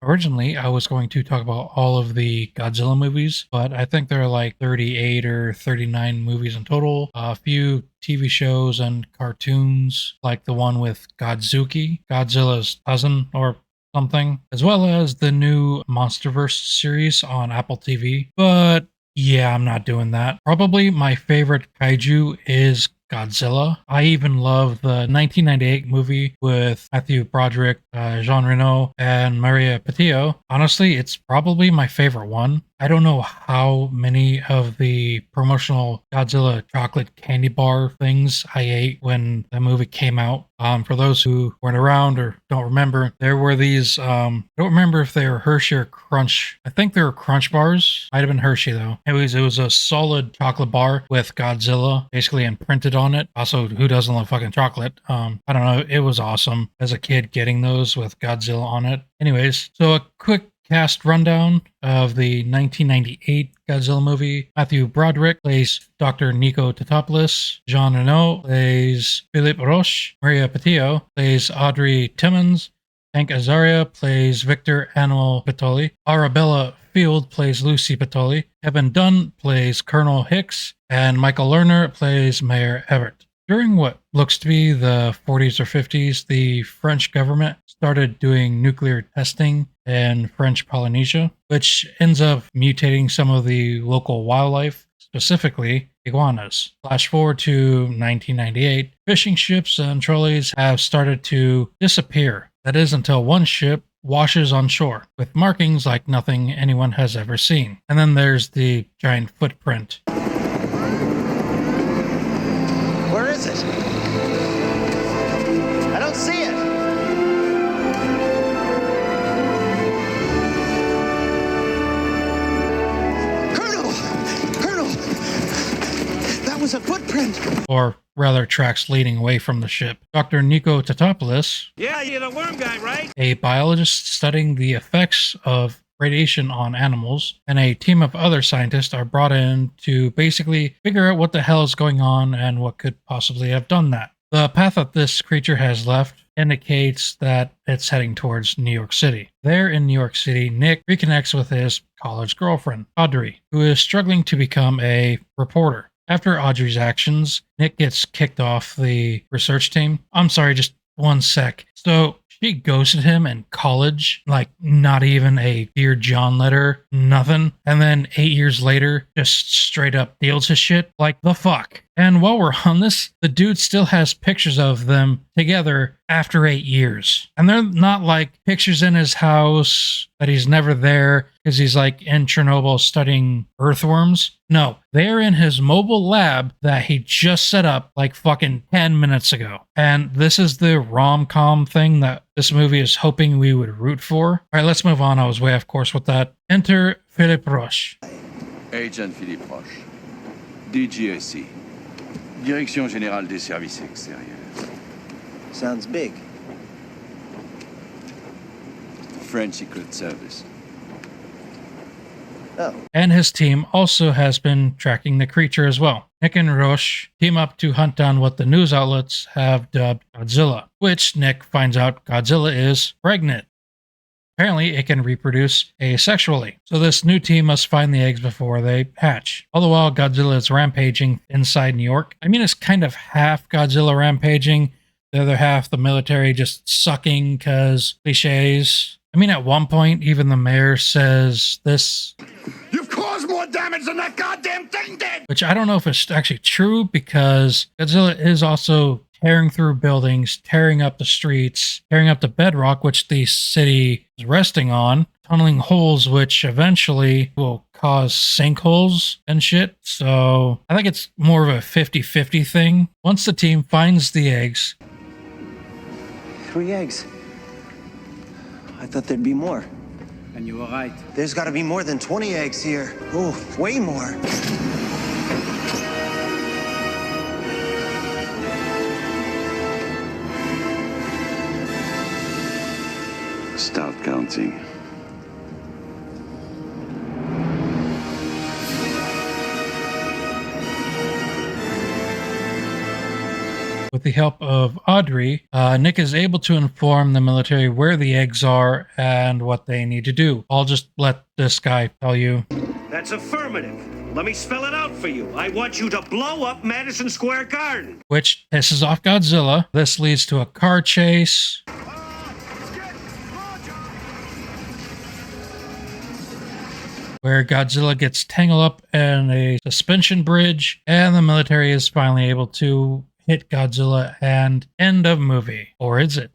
Originally, I was going to talk about all of the Godzilla movies, but I think there are like 38 or 39 movies in total. A few TV shows and cartoons, like the one with Godzuki, Godzilla's cousin or something, as well as the new MonsterVerse series on Apple TV. But yeah, I'm not doing that. Probably my favorite kaiju is Godzilla. I even love the 1998 movie with Matthew Broderick, Jean Reno, and Maria Patillo. Honestly, it's probably my favorite one. I don't know how many of the promotional Godzilla chocolate candy bar things I ate when the movie came out. For those who weren't around or don't remember, there were these, I don't remember if they were Hershey or Crunch. I think they were Crunch bars. Might have been Hershey though. Anyways, it was a solid chocolate bar with Godzilla basically imprinted on it. Also, who doesn't love fucking chocolate? I don't know. It was awesome as a kid getting those with Godzilla on it. Anyways, so a quick cast rundown of the 1998 Godzilla movie. Matthew Broderick plays Dr. Nico Tatopoulos. Jean Reno plays Philippe Roche. Maria Patillo plays Audrey Timmons. Hank Azaria plays Victor Animal Pitoli. Arabella Field plays Lucy Pitoli. Evan Dunn plays Colonel Hicks. And Michael Lerner plays Mayor Everett. During what looks to be the 40s or 50s, the French government started doing nuclear testing in French Polynesia, which ends up mutating some of the local wildlife, specifically iguanas. Flash forward to 1998, fishing ships and trolleys have started to disappear. That is until one ship washes on shore with markings like nothing anyone has ever seen. And then there's the giant footprint. Where is it? I don't see it. Colonel! That was a footprint. Or rather, tracks leading away from the ship. Dr. Nico Tatopoulos. Yeah, you're the worm guy, right? A biologist studying the effects of radiation on animals, and a team of other scientists are brought in to basically figure out what the hell is going on and what could possibly have done that. The path that this creature has left indicates that it's heading towards New York City. There in New York City, Nick reconnects with his college girlfriend, Audrey, who is struggling to become a reporter. After Audrey's actions, Nick gets kicked off the research team. I'm sorry, just one sec. So she ghosted him in college, like not even a Dear John letter, nothing. And then 8 years later, just straight up deals his shit. Like the fuck. And while we're on this, the dude still has pictures of them together after 8 years. And they're not like pictures in his house that he's never there because he's like in Chernobyl studying earthworms. No, they're in his mobile lab that he just set up like fucking 10 minutes ago. And this is the rom-com thing that this movie is hoping we would root for. All right, let's move on. I was way off course with that. Enter Philippe Roche. Agent Philippe Roche, DGSE, Direction Générale des Services Extérieurs. Sounds big. French Secret Service. Oh. And his team also has been tracking the creature as well. Nick and Roche team up to hunt down what the news outlets have dubbed Godzilla, which Nick finds out Godzilla is pregnant. Apparently, it can reproduce asexually, so this new team must find the eggs before they hatch. All the while, Godzilla is rampaging inside New York. I mean, it's kind of half Godzilla rampaging, the other half the military just sucking because cliches. I mean, at one point, even the mayor says this. You've caused more damage than that goddamn thing did! Which I don't know if it's actually true because Godzilla is also tearing through buildings, tearing up the streets, tearing up the bedrock, which the city is resting on, tunneling holes, which eventually will cause sinkholes and shit. So I think it's more of a 50-50 thing. Once the team finds the eggs. 3 eggs. I thought there'd be more. And you were right. There's got to be more than 20 eggs here. Oh, way more. Start counting. With the help of Audrey, Nick is able to inform the military where the eggs are and what they need to do. I'll just let this guy tell you. That's affirmative. Let me spell it out for you. I want you to blow up Madison Square Garden. Which pisses off Godzilla. This leads to a car chase. Where Godzilla gets tangled up in a suspension bridge, and the military is finally able to hit Godzilla, and end of movie. Or is it?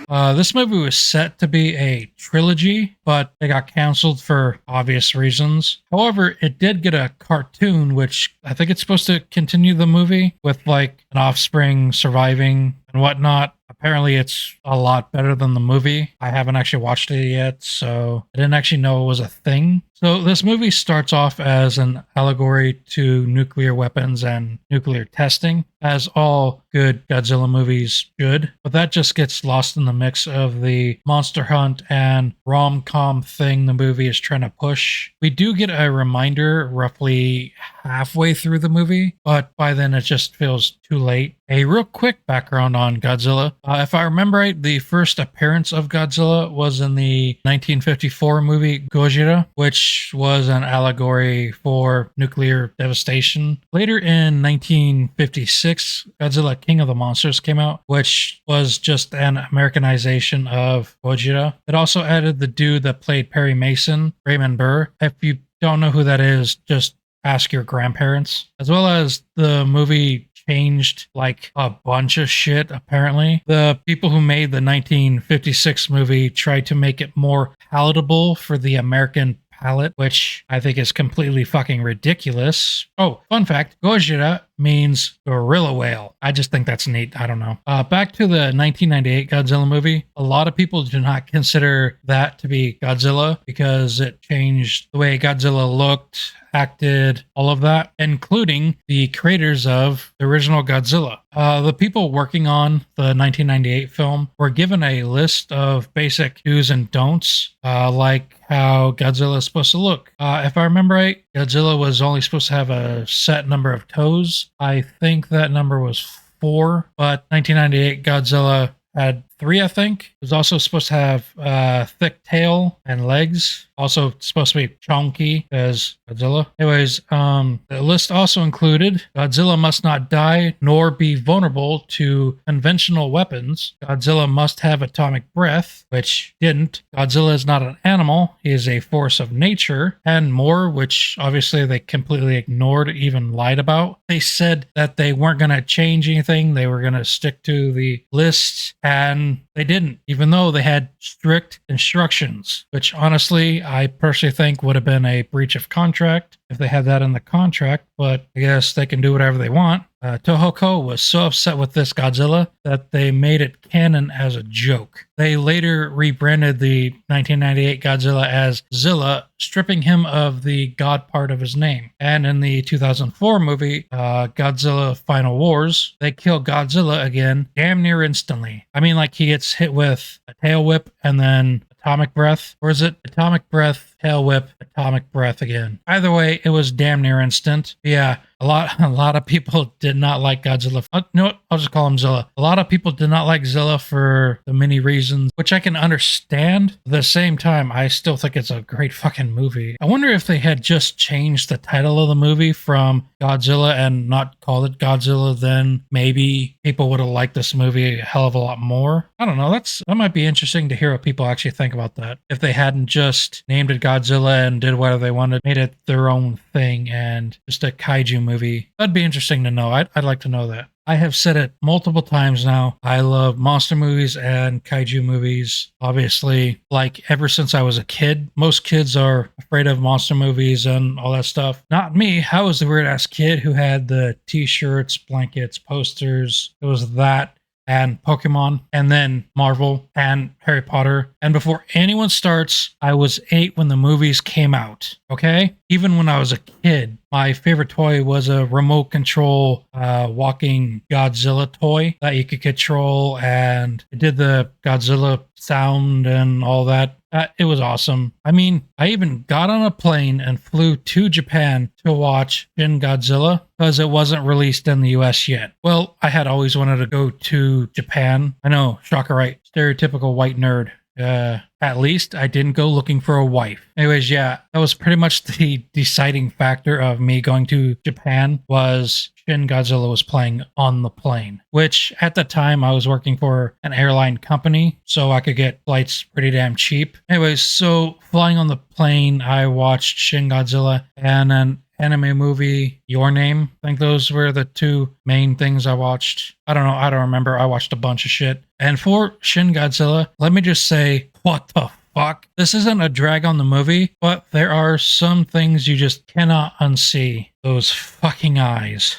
This movie was set to be a trilogy, but it got canceled for obvious reasons. However, it did get a cartoon, which I think it's supposed to continue the movie with like an offspring surviving and whatnot. Apparently, it's a lot better than the movie. I haven't actually watched it yet, so I didn't actually know it was a thing. So this movie starts off as an allegory to nuclear weapons and nuclear testing, as all good Godzilla movies should. But that just gets lost in the mix of the monster hunt and rom-com thing the movie is trying to push. We do get a reminder roughly halfway through the movie, but by then it just feels too late. A real quick background on Godzilla. If I remember right, the first appearance of Godzilla was in the 1954 movie Gojira, which was an allegory for nuclear devastation. Later in 1956, Godzilla King of the Monsters came out, which was just an Americanization of Gojira. It also added the dude that played Perry Mason, Raymond Burr. If you don't know who that is, just ask your grandparents. As well as the movie changed like a bunch of shit, apparently. The people who made the 1956 movie tried to make it more palatable for the American palate, which I think is completely fucking ridiculous. Oh, fun fact, Gojira means gorilla whale. I just think that's neat. I don't know. Back to the 1998 Godzilla movie. A lot of people do not consider that to be Godzilla because it changed the way Godzilla looked, acted, all of that, including the creators of the original Godzilla. The people working on the 1998 film were given a list of basic do's and don'ts, like how Godzilla is supposed to look. If I remember right, Godzilla was only supposed to have a set number of toes. I think that number was 4, but 1998 Godzilla had 3, I think. It was also supposed to have a thick tail and legs. Also supposed to be chunky as Godzilla. Anyways, the list also included Godzilla must not die nor be vulnerable to conventional weapons. Godzilla must have atomic breath, which didn't. Godzilla is not an animal. He is a force of nature, and more, which obviously they completely ignored, even lied about. They said that they weren't going to change anything. They were going to stick to the list, and they didn't, even though they had strict instructions, which honestly, I personally think would have been a breach of contract if they had that in the contract, but I guess they can do whatever they want. Toho Co was so upset with this Godzilla that they made it canon as a joke. They later rebranded the 1998 Godzilla as Zilla, stripping him of the god part of his name. And in the 2004 movie, Godzilla Final Wars, they kill Godzilla again damn near instantly. I mean, like he gets hit with a tail whip and then atomic breath, or is it atomic breath, tail whip, atomic breath again? Either way, it was damn near instant. Yeah, a lot of people did not like Godzilla. You know what? I'll just call him Zilla. A lot of people did not like Zilla for the many reasons, which I can understand. At the same time, I still think it's a great fucking movie. I wonder if they had just changed the title of the movie from Godzilla and not called it Godzilla, then maybe people would have liked this movie a hell of a lot more. I don't know. That might be interesting to hear what people actually think about that. If they hadn't just named it Godzilla and did whatever they wanted, made it their own thing and just a kaiju movie. That'd be interesting to know. I'd like to know that. I have said it multiple times now. I love monster movies and kaiju movies. Obviously, like ever since I was a kid. Most kids are afraid of monster movies and all that stuff. Not me. I was the weird ass kid who had the t-shirts, blankets, posters. It was that and Pokemon, and then Marvel and Harry Potter. And before anyone starts, I was 8 when the movies came out, okay? Even when I was a kid, my favorite toy was a remote control walking Godzilla toy that you could control, and it did the Godzilla sound and all that. It was awesome. I mean, I even got on a plane and flew to Japan to watch Shin Godzilla because it wasn't released in the US yet. Well, I had always wanted to go to Japan. I know, shocker, right? Stereotypical white nerd. At least I didn't go looking for a wife. Anyways, yeah, that was pretty much the deciding factor of me going to Japan was Shin Godzilla was playing on the plane, which at the time I was working for an airline company, so I could get flights pretty damn cheap. Anyways, so flying on the plane, I watched Shin Godzilla and an anime movie, Your Name. I think those were the two main things I watched. I don't know. I don't remember. I watched a bunch of shit. And for Shin Godzilla, let me just say, what the fuck? This isn't a drag on the movie, but there are some things you just cannot unsee. Those fucking eyes.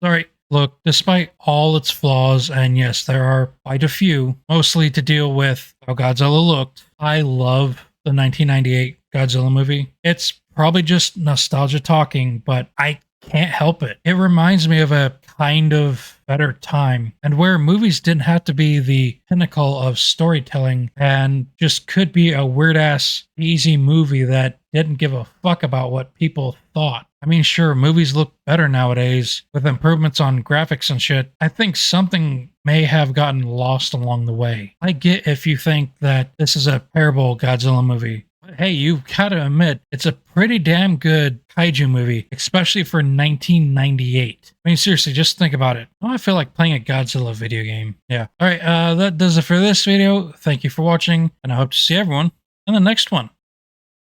Sorry. Look, despite all its flaws, and yes, there are quite a few, mostly to deal with how Godzilla looked, I love the 1998 Godzilla movie. It's probably just nostalgia talking, but I can't help it. It reminds me of a kind of better time and where movies didn't have to be the pinnacle of storytelling and just could be a weird ass easy movie that didn't give a fuck about what people thought. I mean, sure, movies look better nowadays with improvements on graphics and shit. I think something may have gotten lost along the way. I get if you think that this is a terrible Godzilla movie. Hey, you gotta admit, it's a pretty damn good kaiju movie, especially for 1998. I mean, seriously, just think about it. Oh, I feel like playing a Godzilla video game. Yeah. All right, that does it for this video. Thank you for watching, and I hope to see everyone in the next one.